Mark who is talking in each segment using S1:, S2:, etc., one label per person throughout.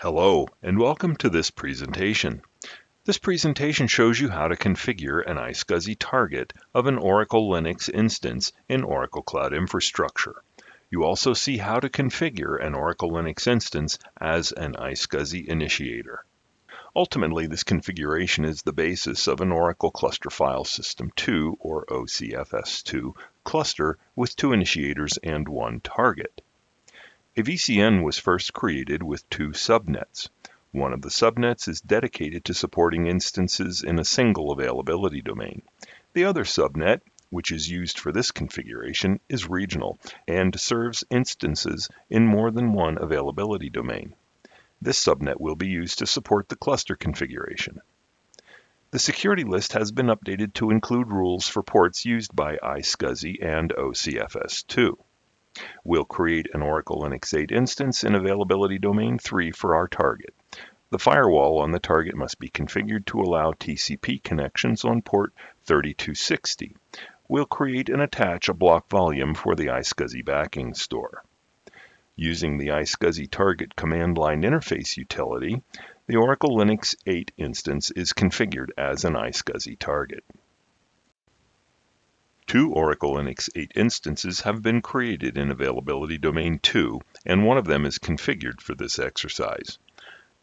S1: Hello, and welcome to this presentation. This presentation shows you how to configure an iSCSI target of an Oracle Linux instance in Oracle Cloud Infrastructure. You also see how to configure an Oracle Linux instance as an iSCSI initiator. Ultimately, this configuration is the basis of an Oracle Cluster File System 2, or OCFS2, cluster with 2 initiators and 1 target. A VCN was first created with 2 subnets. One of the subnets is dedicated to supporting instances in a single availability domain. The other subnet, which is used for this configuration, is regional and serves instances in more than one availability domain. This subnet will be used to support the cluster configuration. The security list has been updated to include rules for ports used by iSCSI and OCFS2. We'll create an Oracle Linux 8 instance in availability domain 3 for our target. The firewall on the target must be configured to allow TCP connections on port 3260. We'll create and attach a block volume for the iSCSI backing store. Using the iSCSI target command line interface utility, the Oracle Linux 8 instance is configured as an iSCSI target. 2 Oracle Linux 8 instances have been created in Availability Domain 2, and one of them is configured for this exercise.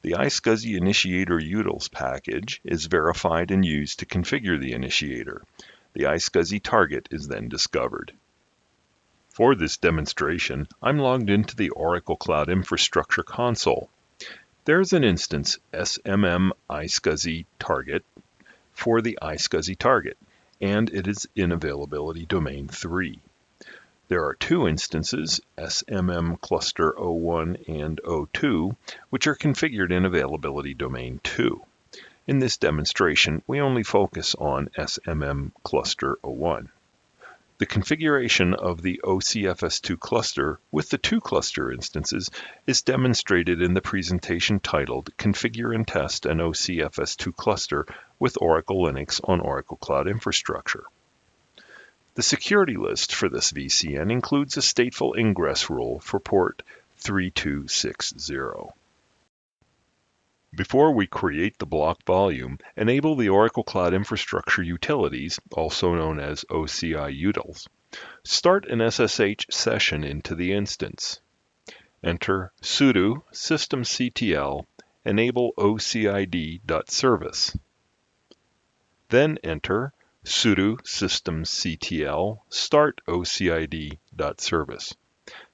S1: The iSCSI Initiator utils package is verified and used to configure the initiator. The iSCSI target is then discovered. For this demonstration, I'm logged into the Oracle Cloud Infrastructure console. There's an instance SMM iSCSI target for the iSCSI target, and it is in Availability Domain 3. There are 2 instances, SMM Cluster 01 and 02, which are configured in Availability Domain 2. In this demonstration, we only focus on SMM Cluster 01. The configuration of the OCFS2 cluster with the 2 cluster instances is demonstrated in the presentation titled Configure and Test an OCFS2 Cluster with Oracle Linux on Oracle Cloud Infrastructure. The security list for this VCN includes a stateful ingress rule for port 3260. Before we create the block volume, enable the Oracle Cloud Infrastructure utilities, also known as OCI utils. Start an SSH session into the instance. Enter sudo systemctl enable ocid.service. Then enter sudo systemctl start ocid.service.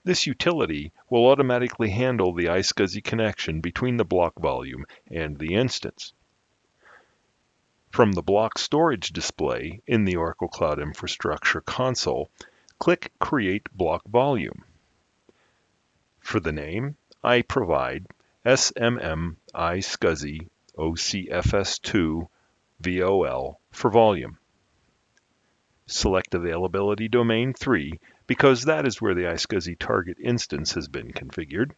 S1: This utility will automatically handle the iSCSI connection between the block volume and the instance. From the block storage display in the Oracle Cloud Infrastructure console, click Create Block Volume. For the name, I provide SMM iSCSI OCFS2 VOL for volume. Select Availability Domain 3 because that is where the iSCSI target instance has been configured.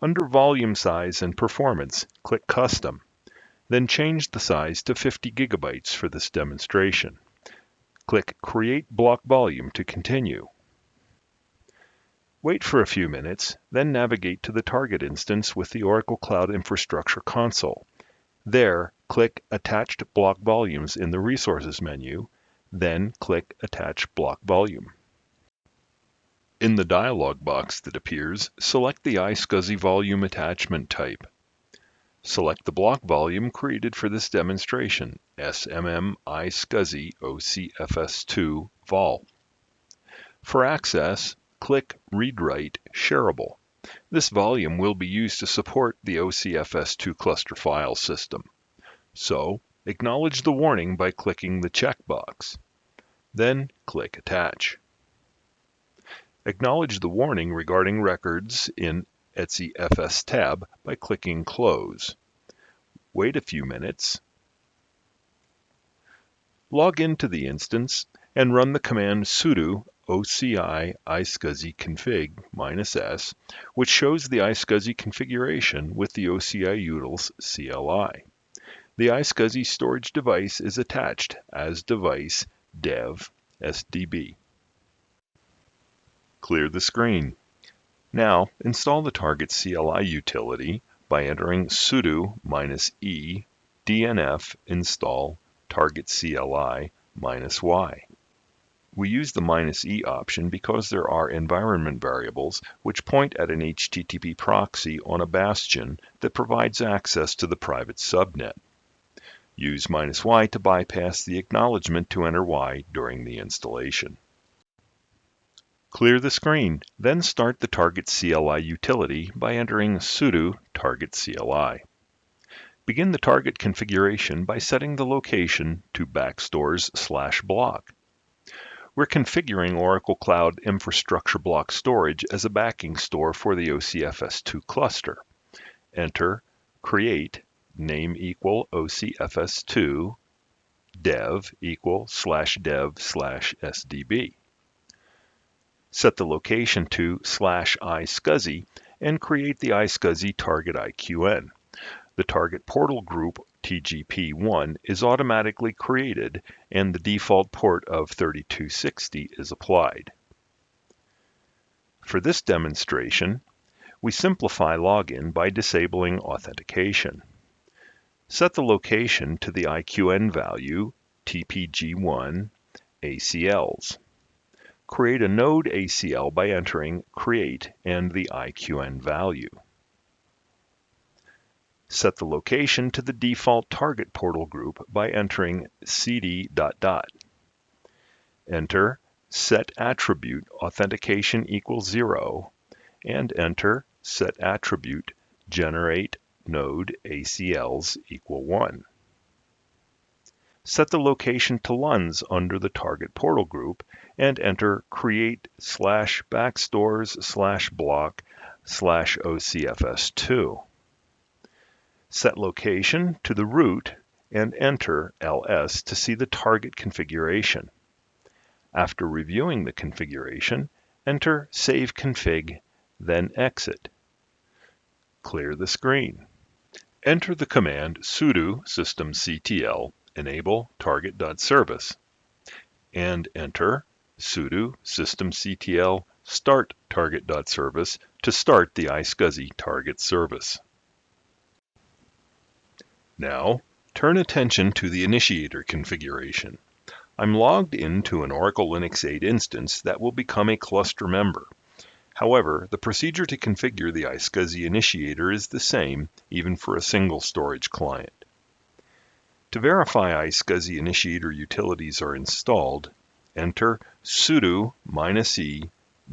S1: Under Volume Size and Performance, click Custom. Then change the size to 50 gigabytes for this demonstration. Click Create Block Volume to continue. Wait for a few minutes, then navigate to the target instance with the Oracle Cloud Infrastructure console. There, click Attached Block Volumes in the Resources menu, then click Attach Block Volume. In the dialog box that appears, select the iSCSI volume attachment type. Select the block volume created for this demonstration, SMM iSCSI OCFS2 vol. For access, click Read-Write Shareable. This volume will be used to support the OCFS2 cluster file system. So, acknowledge the warning by clicking the checkbox. Then click Attach. Acknowledge the warning regarding records in etc tab by clicking Close. Wait a few minutes. Log into the instance and run the command sudo OCI iSCSI config -s, which shows the iSCSI configuration with the OCI utils CLI. The iSCSI storage device is attached as device dev SDB. Clear the screen. Now, install the target CLI utility by entering sudo -e dnf install target CLI -y. We use the -e option because there are environment variables which point at an HTTP proxy on a bastion that provides access to the private subnet. Use -y to bypass the acknowledgement to enter y during the installation. Clear the screen, then start the target CLI utility by entering sudo target CLI. Begin the target configuration by setting the location to backstores/block. We're configuring Oracle Cloud Infrastructure Block Storage as a backing store for the OCFS2 cluster. Enter create name equal OCFS2 dev equal /dev/sdb. Set the location to /iSCSI and create the iSCSI target IQN. The target portal group TGP1 is automatically created and the default port of 3260 is applied. For this demonstration, we simplify login by disabling authentication. Set the location to the IQN value TPG1 ACLs. Create a node ACL by entering create and the IQN value. Set the location to the default target portal group by entering cd ... Enter set attribute authentication equals 0 and enter set attribute generate node ACLs equal 1. Set the location to LUNs under the target portal group and enter create /backstores/block/OCFS2. Set location to the root and enter ls to see the target configuration. After reviewing the configuration, enter save config, then exit. Clear the screen. Enter the command sudo systemctl enable target.service and enter sudo systemctl start target.service to start the iSCSI target service. Now, turn attention to the initiator configuration. I'm logged into an Oracle Linux 8 instance that will become a cluster member. However, the procedure to configure the iSCSI initiator is the same, even for a single storage client. To verify iSCSI initiator utilities are installed, enter sudo -e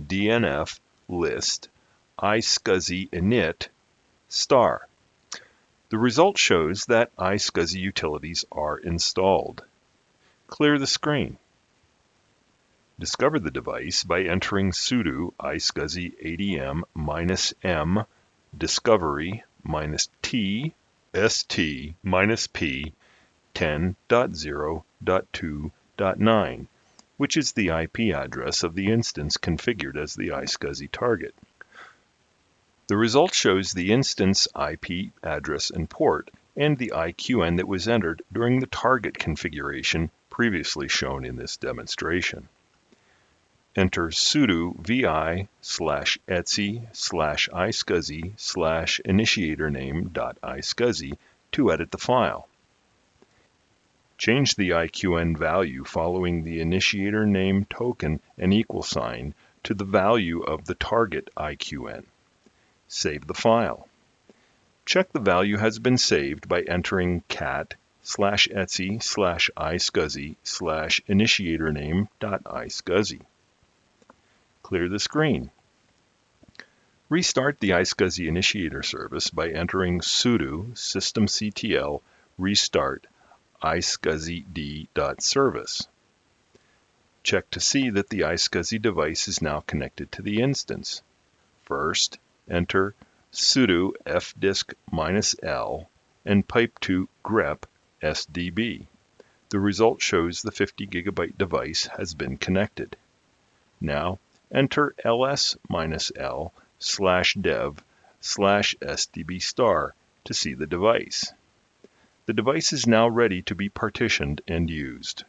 S1: dnf list iSCSI init star. The result shows that iSCSI utilities are installed. Clear the screen. Discover the device by entering sudo iSCSI adm-m discovery -t st-p 10.0.2.9, which is the IP address of the instance configured as the iSCSI target. The result shows the instance IP address and port and the IQN that was entered during the target configuration previously shown in this demonstration. Enter sudo vi/etsy/iSCSI/initiatorname.iSCSI to edit the file. Change the IQN value following the initiator name token and equal sign to the value of the target IQN. Save the file. Check the value has been saved by entering cat/etsy/iSCSI/initiatorname.iSCSI. Clear the screen. Restart the iSCSI initiator service by entering sudo systemctl restart iSCSID.service. Check to see that the iSCSI device is now connected to the instance. First, enter sudo fdisk-l and pipe to grep sdb. The result shows the 50 GB device has been connected. Now, enter ls-l/dev/sdb star to see the device. The device is now ready to be partitioned and used.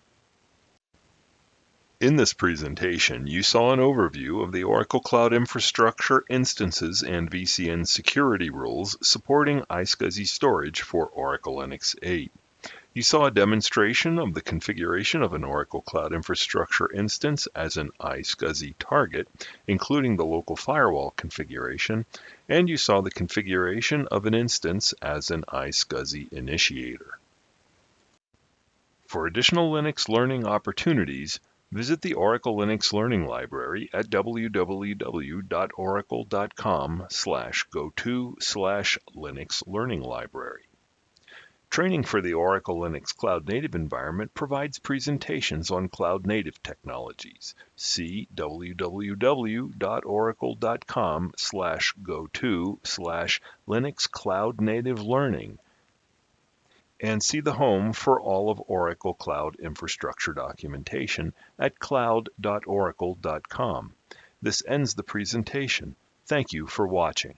S1: In this presentation, you saw an overview of the Oracle Cloud Infrastructure instances and VCN security rules supporting iSCSI storage for Oracle Linux 8. You saw a demonstration of the configuration of an Oracle Cloud Infrastructure instance as an iSCSI target, including the local firewall configuration, and you saw the configuration of an instance as an iSCSI initiator. For additional Linux learning opportunities, visit the Oracle Linux Learning Library at www.oracle.com/go-to/Linux Learning Library. Training for the Oracle Linux Cloud Native environment provides presentations on cloud-native technologies. See www.oracle.com/go-to/Linux Cloud Native Learning and see the home for all of Oracle Cloud Infrastructure documentation at cloud.oracle.com. This ends the presentation. Thank you for watching.